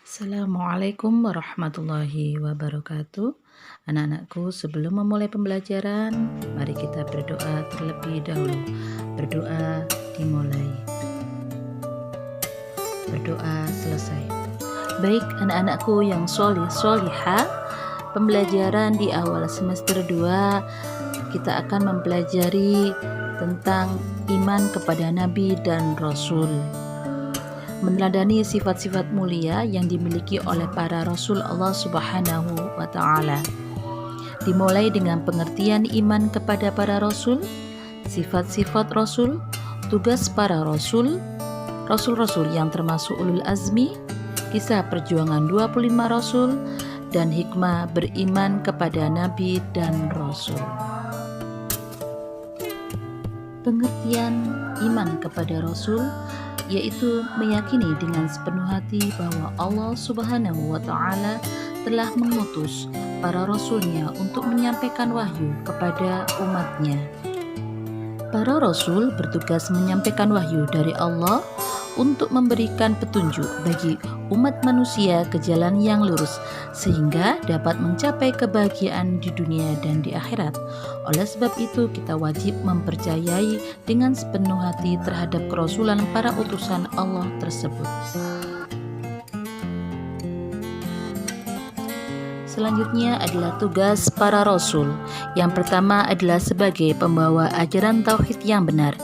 Assalamualaikum warahmatullahi wabarakatuh. Anak-anakku, sebelum memulai pembelajaran, mari kita berdoa terlebih dahulu. Berdoa dimulai, berdoa selesai. Baik anak-anakku yang solih-solihah, pembelajaran di awal semester 2 kita akan mempelajari tentang iman kepada Nabi dan Rasul, meneladani sifat-sifat mulia yang dimiliki oleh para Rasul Allah Subhanahu wa Ta'ala. Dimulai dengan pengertian iman kepada para Rasul, sifat-sifat Rasul, tugas para Rasul, Rasul-Rasul yang termasuk ulul azmi, kisah perjuangan 25 Rasul, dan hikmah beriman kepada Nabi dan Rasul. Pengertian iman kepada Rasul yaitu meyakini dengan sepenuh hati bahwa Allah Subhanahu wa Ta'ala telah mengutus para rasulnya untuk menyampaikan wahyu kepada umatnya. Para rasul bertugas menyampaikan wahyu dari Allah untuk memberikan petunjuk bagi umat manusia ke jalan yang lurus sehingga dapat mencapai kebahagiaan di dunia dan di akhirat. Oleh sebab itu kita wajib mempercayai dengan sepenuh hati terhadap kerasulan para utusan Allah tersebut. Selanjutnya adalah tugas para rasul. Yang pertama adalah sebagai pembawa ajaran tauhid yang benar,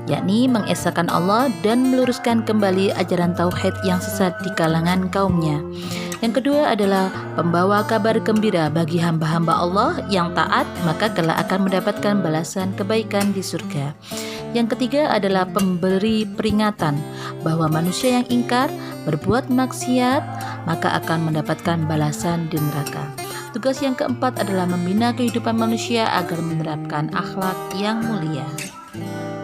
yakni mengesahkan Allah dan meluruskan kembali ajaran tauhid yang sesat di kalangan kaumnya. Yang kedua adalah pembawa kabar gembira bagi hamba-hamba Allah yang taat, maka kelak akan mendapatkan balasan kebaikan di surga. Yang ketiga adalah pemberi peringatan bahwa manusia yang ingkar, berbuat maksiat, maka akan mendapatkan balasan di neraka. Tugas yang keempat adalah membina kehidupan manusia agar menerapkan akhlak yang mulia.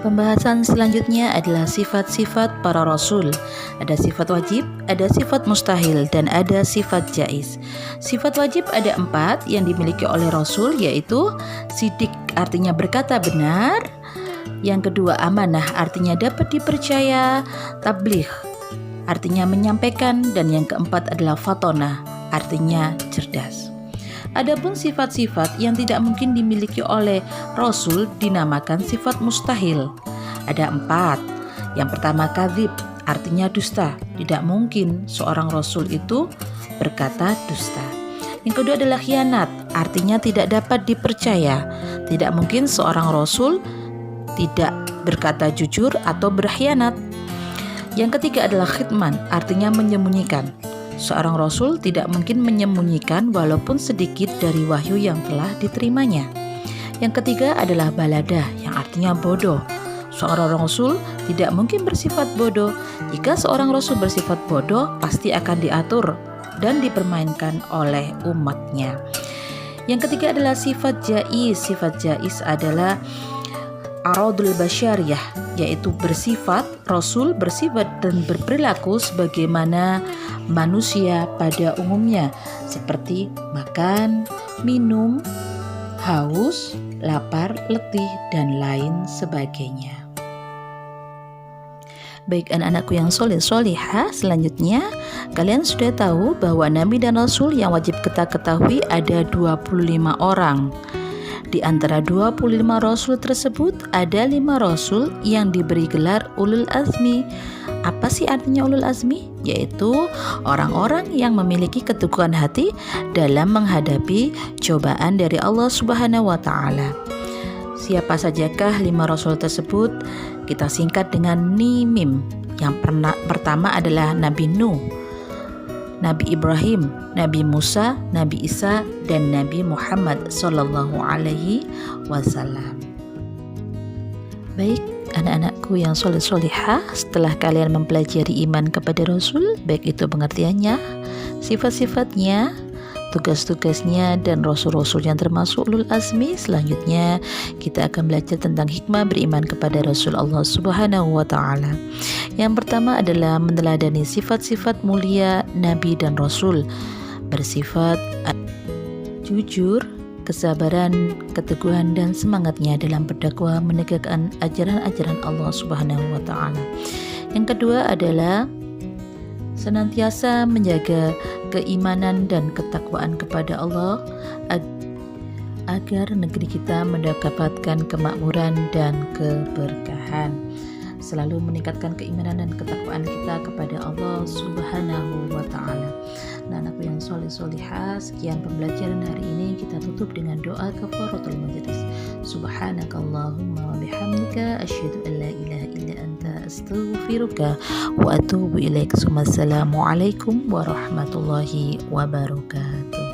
Pembahasan selanjutnya adalah sifat-sifat para rasul. Ada sifat wajib, ada sifat mustahil, dan ada sifat jaiz. Sifat wajib ada 4 yang dimiliki oleh rasul, yaitu sidik, artinya berkata benar. Yang kedua amanah, artinya dapat dipercaya. Tabligh, artinya menyampaikan. Dan yang keempat adalah fatonah, artinya cerdas. Adapun sifat-sifat yang tidak mungkin dimiliki oleh Rasul dinamakan sifat mustahil. Ada 4. Yang pertama kadzib, artinya dusta. Tidak mungkin seorang Rasul itu berkata dusta. Yang kedua adalah khianat, artinya tidak dapat dipercaya. Tidak mungkin seorang Rasul tidak berkata jujur atau berkhianat. Yang ketiga adalah khitman, artinya menyembunyikan. Seorang rasul tidak mungkin menyembunyikan walaupun sedikit dari wahyu yang telah diterimanya. Yang ketiga adalah baladah, yang artinya bodoh. Seorang rasul tidak mungkin bersifat bodoh. Jika seorang rasul bersifat bodoh, pasti akan diatur dan dipermainkan oleh umatnya. Yang ketiga adalah sifat jaiz. Sifat jaiz adalah aradul basyariyah, yaitu Rasul bersifat dan berperilaku sebagaimana manusia pada umumnya, seperti makan, minum, haus, lapar, letih, dan lain sebagainya. Baik anak-anakku yang soleh-solihah, selanjutnya kalian sudah tahu bahwa Nabi dan Rasul yang wajib kita ketahui ada 25 orang. Di antara 25 Rasul tersebut ada 5 Rasul yang diberi gelar ulul azmi. Apa sih artinya ulul azmi? Yaitu orang-orang yang memiliki keteguhan hati dalam menghadapi cobaan dari Allah Subhanahu wa Ta'ala. Siapa sajakah 5 Rasul tersebut? Kita singkat dengan NIMIM. Yang pertama adalah Nabi Nuh, Nabi Ibrahim, Nabi Musa, Nabi Isa, dan Nabi Muhammad Sallallahu Alaihi Wasallam. Baik anak-anakku yang soleh-solihah, setelah kalian mempelajari iman kepada Rasul, baik itu pengertiannya, sifat-sifatnya, tugas-tugasnya, dan Rasul-Rasul yang termasuk ulul azmi, selanjutnya kita akan belajar tentang hikmah beriman kepada Rasul Allah Subhanahu wa Ta'ala. Yang pertama adalah meneladani sifat-sifat mulia Nabi dan Rasul, bersifat jujur, kesabaran, keteguhan, dan semangatnya dalam berdakwah menegakkan ajaran-ajaran Allah Subhanahu wa Ta'ala. Yang kedua adalah senantiasa menjaga keimanan dan ketakwaan kepada Allah agar negeri kita mendapatkan kemakmuran dan keberkahan. Selalu meningkatkan keimanan dan ketakwaan kita kepada Allah Subhanahu wa Ta'ala. Nah, anakku yang soleh-solihah, sekian pembelajaran hari ini. Kita tutup dengan doa kafaratul majlis. Subhanakallahumma wa bihamdika asyhadu an la ilaha illa anta astaghfiruka wa atubu ilaik. Wassalamualaikum warahmatullahi wabarakatuh.